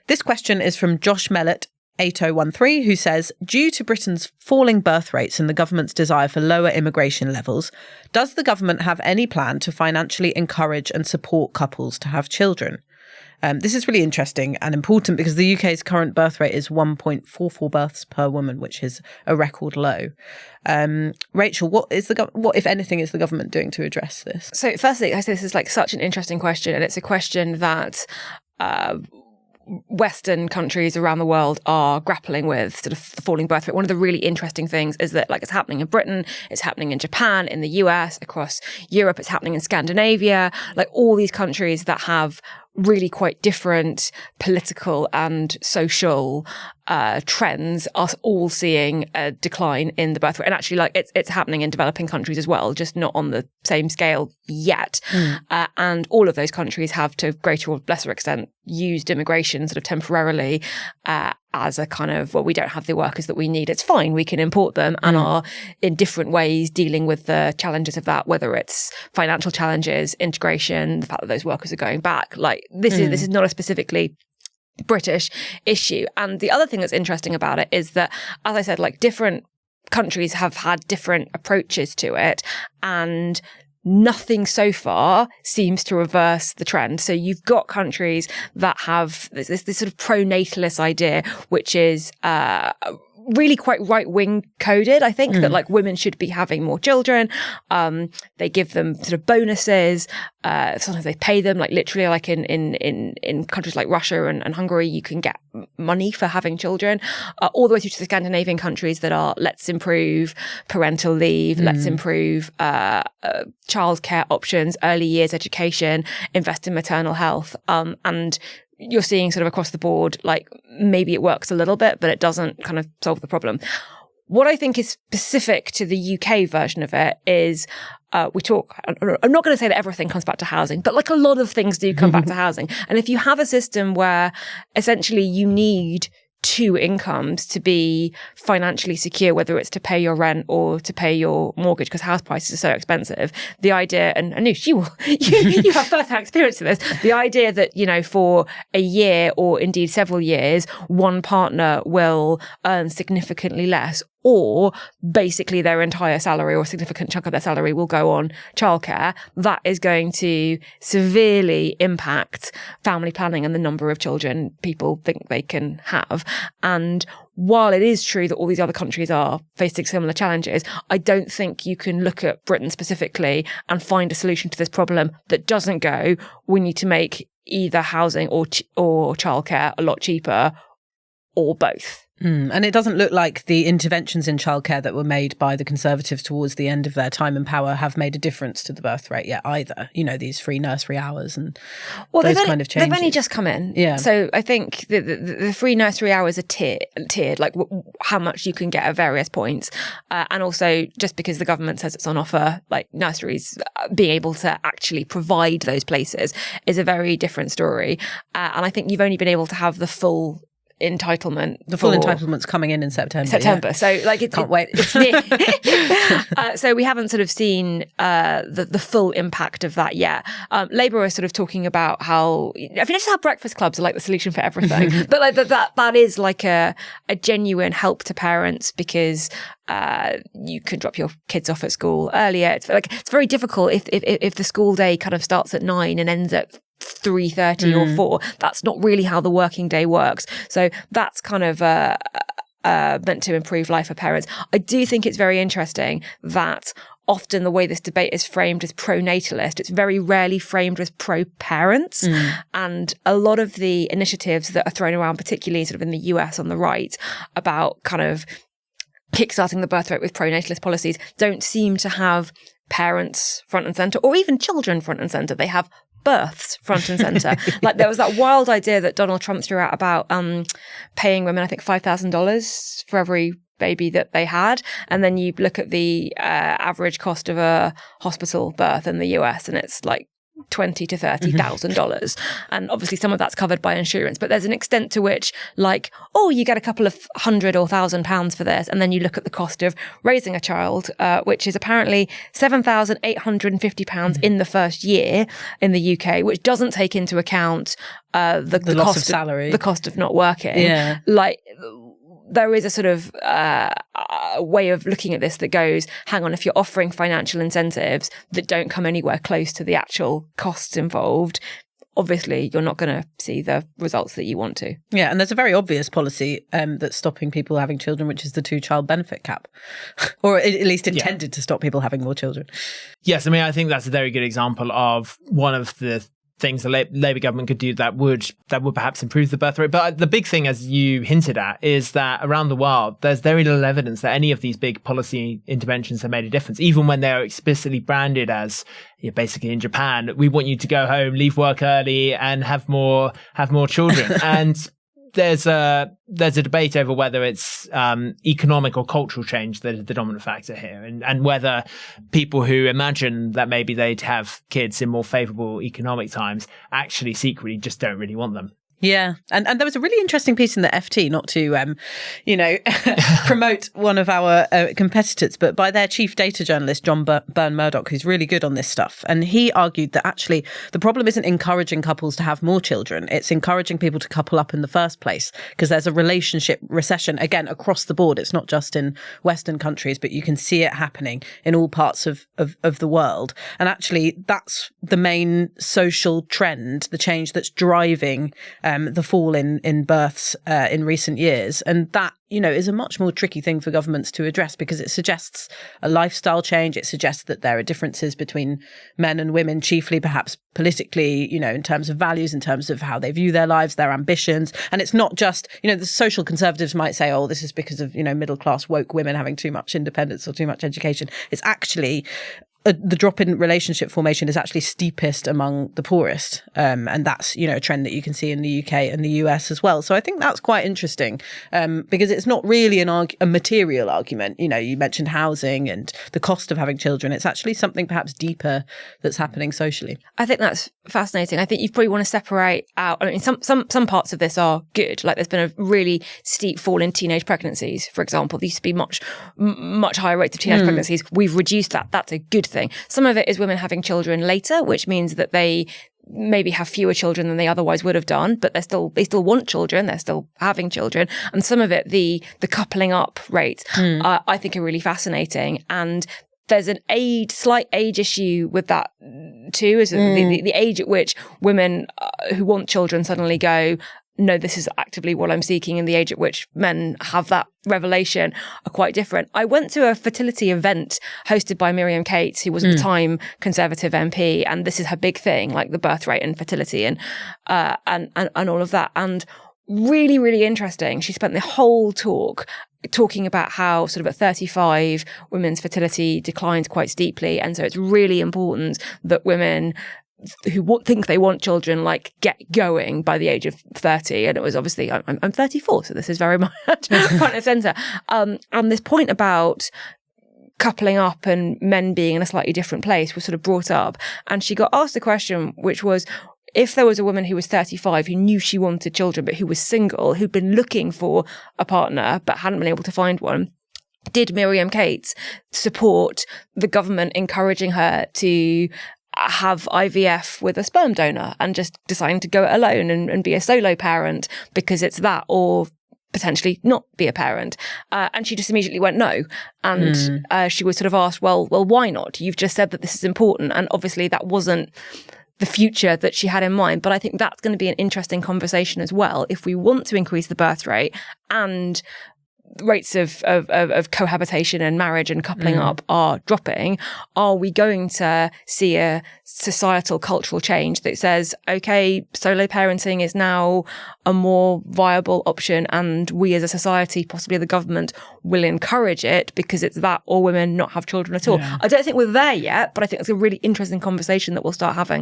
This question is from Josh Mellett, 8013, who says, due to Britain's falling birth rates and the government's desire for lower immigration levels, does the government have any plan to financially encourage and support couples to have children? This is really interesting and important because the UK's current birth rate is 1.44 births per woman, which is a record low. Rachel, what, if anything, is the government doing to address this? So firstly, I say this is like such an interesting question, and it's a question that Western countries around the world are grappling with, sort of the falling birth rate. One of the really interesting things is that, like, it's happening in Britain, it's happening in Japan, in the US, across Europe, it's happening in Scandinavia, like all these countries that have really quite different political and social trends are all seeing a decline in the birth rate. And actually, like, it's happening in developing countries as well, just not on the same scale yet. And all of those countries have, to greater or lesser extent, used immigration sort of temporarily as a kind of, well, we don't have the workers that we need. It's fine, we can import them, and are in different ways dealing with the challenges of that, whether it's financial challenges, integration, the fact that those workers are going back. Like, this is not a specifically British issue. And the other thing that's interesting about it is that, as I said, like, different countries have had different approaches to it, and nothing so far seems to reverse the trend. So you've got countries that have this sort of pro-natalist idea, which is really quite right-wing coded, I think, that like women should be having more children. They give them sort of bonuses. Sometimes they pay them, like literally, like in countries like Russia and Hungary, you can get money for having children, all the way through to the Scandinavian countries that are, let's improve parental leave, let's improve childcare options, early years education, invest in maternal health. And you're seeing sort of across the board, like, maybe it works a little bit, but it doesn't kind of solve the problem. What I think is specific to the UK version of it is I'm not going to say that everything comes back to housing, but like a lot of things do come back to housing. And if you have a system where essentially you need two incomes to be financially secure, whether it's to pay your rent or to pay your mortgage, because house prices are so expensive. The idea, and Anoosh, you have first-hand experience of this, the idea that, you know, for a year or indeed several years, one partner will earn significantly less, or basically their entire salary or a significant chunk of their salary will go on childcare, that is going to severely impact family planning and the number of children people think they can have. And while it is true that all these other countries are facing similar challenges, I don't think you can look at Britain specifically and find a solution to this problem that doesn't go, we need to make either housing or childcare a lot cheaper, or both. And it doesn't look like the interventions in childcare that were made by the Conservatives towards the end of their time in power have made a difference to the birth rate yet either. You know, these free nursery hours and those kind of changes. They've only just come in. Yeah. So I think the free nursery hours are tiered, like how much you can get at various points. And also, just because the government says it's on offer, like nurseries being able to actually provide those places is a very different story. And I think you've only been able to have the full entitlement. The full entitlement's coming in September. Yeah. So like can't wait. It's near. So we haven't sort of seen the full impact of that yet. Labour are sort of talking about how, I mean, just how breakfast clubs are like the solution for everything. But like that is like a genuine help to parents, because you can drop your kids off at school earlier. It's very difficult if the school day kind of starts at 9 and ends at 3:30 or 4. That's not really how the working day works. So that's kind of meant to improve life for parents. I do think it's very interesting that often the way this debate is framed as pro-natalist, it's very rarely framed as pro-parents. And a lot of the initiatives that are thrown around, particularly sort of in the US on the right, about kind of kickstarting the birth rate with pro-natalist policies, don't seem to have parents front and centre, or even children front and centre. They have births front and centre. Like, there was that wild idea that Donald Trump threw out about paying women, I think, $5,000 for every baby that they had. And then you look at the average cost of a hospital birth in the US, and it's like $20,000 to $30,000. And obviously some of that's covered by insurance, but there's an extent to which, like, oh, you get a couple of £100 or £1,000 for this. And then you look at the cost of raising a child, which is apparently £7,850 in the first year in the UK, which doesn't take into account the loss cost of salary, the cost of not working. Yeah. Like, there is a sort of way of looking at this that goes, hang on, if you're offering financial incentives that don't come anywhere close to the actual costs involved, obviously you're not going to see the results that you want to. Yeah, and there's a very obvious policy that's stopping people having children, which is the 2-child benefit cap, or at least intended to stop people having more children. Yes, I mean, I think that's a very good example of one of the things the Labour government could do that would perhaps improve the birth rate. But the big thing, as you hinted at, is that around the world, there's very little evidence that any of these big policy interventions have made a difference, even when they're explicitly branded as, basically in Japan, we want you to go home, leave work early, and have more children. And there's a debate over whether it's economic or cultural change that is the dominant factor here, and whether people who imagine that maybe they'd have kids in more favourable economic times actually secretly just don't really want them. Yeah. And there was a really interesting piece in the FT, not to, promote one of our competitors, but by their chief data journalist, John Byrne-Murdoch, who's really good on this stuff. And he argued that actually the problem isn't encouraging couples to have more children. It's encouraging people to couple up in the first place, because there's a relationship recession, again, across the board. It's not just in Western countries, but you can see it happening in all parts of the world. And actually, that's the main social trend, the change that's driving the fall in births in recent years. And that, is a much more tricky thing for governments to address, because it suggests a lifestyle change. It suggests that there are differences between men and women, chiefly perhaps politically, in terms of values, in terms of how they view their lives, their ambitions. And it's not just, the social conservatives might say, oh, this is because of, middle class woke women having too much independence or too much education. It's actually the drop in relationship formation is actually steepest among the poorest. And that's, a trend that you can see in the UK and the US as well. So I think that's quite interesting, because it's not really a material argument. You mentioned housing and the cost of having children. It's actually something perhaps deeper that's happening socially. I think that's fascinating. I think you probably want to separate out, some parts of this are good. Like, there's been a really steep fall in teenage pregnancies, for example. There used to be much higher rates of teenage pregnancies. We've reduced that. That's a good thing. Some of it is women having children later, which means that they maybe have fewer children than they otherwise would have done, but they still want children, they're still having children. And some of it, the coupling up rates, I think are really fascinating. And there's a slight age issue with that too, is the age at which women who want children suddenly go, no, this is actively what I'm seeking, and the age at which men have that revelation are quite different. I went to a fertility event hosted by Miriam Cates, who was at the time Conservative MP, and this is her big thing, like the birth rate and fertility and all of that. And really, really interesting. She spent the whole talk talking about how sort of at 35, women's fertility declines quite steeply. And so it's really important that women who think they want children, like, get going by the age of 30. And it was obviously, I'm 34, so this is very much front and centre. And this point about coupling up and men being in a slightly different place was sort of brought up. And she got asked a question, which was, if there was a woman who was 35 who knew she wanted children, but who was single, who'd been looking for a partner, but hadn't been able to find one, did Miriam Cates support the government encouraging her to have IVF with a sperm donor and just deciding to go it alone and be a solo parent because it's that, or potentially not be a parent? And she just immediately went no. And she was sort of asked, well, why not? You've just said that this is important. And obviously that wasn't the future that she had in mind. But I think that's going to be an interesting conversation as well. If we want to increase the birth rate and rates of cohabitation and marriage and coupling up are dropping, are we going to see a societal cultural change that says, okay, solo parenting is now a more viable option, and we as a society, possibly the government, will encourage it because it's that, or women not have children at all? I don't think we're there yet, but I think it's a really interesting conversation that we'll start having.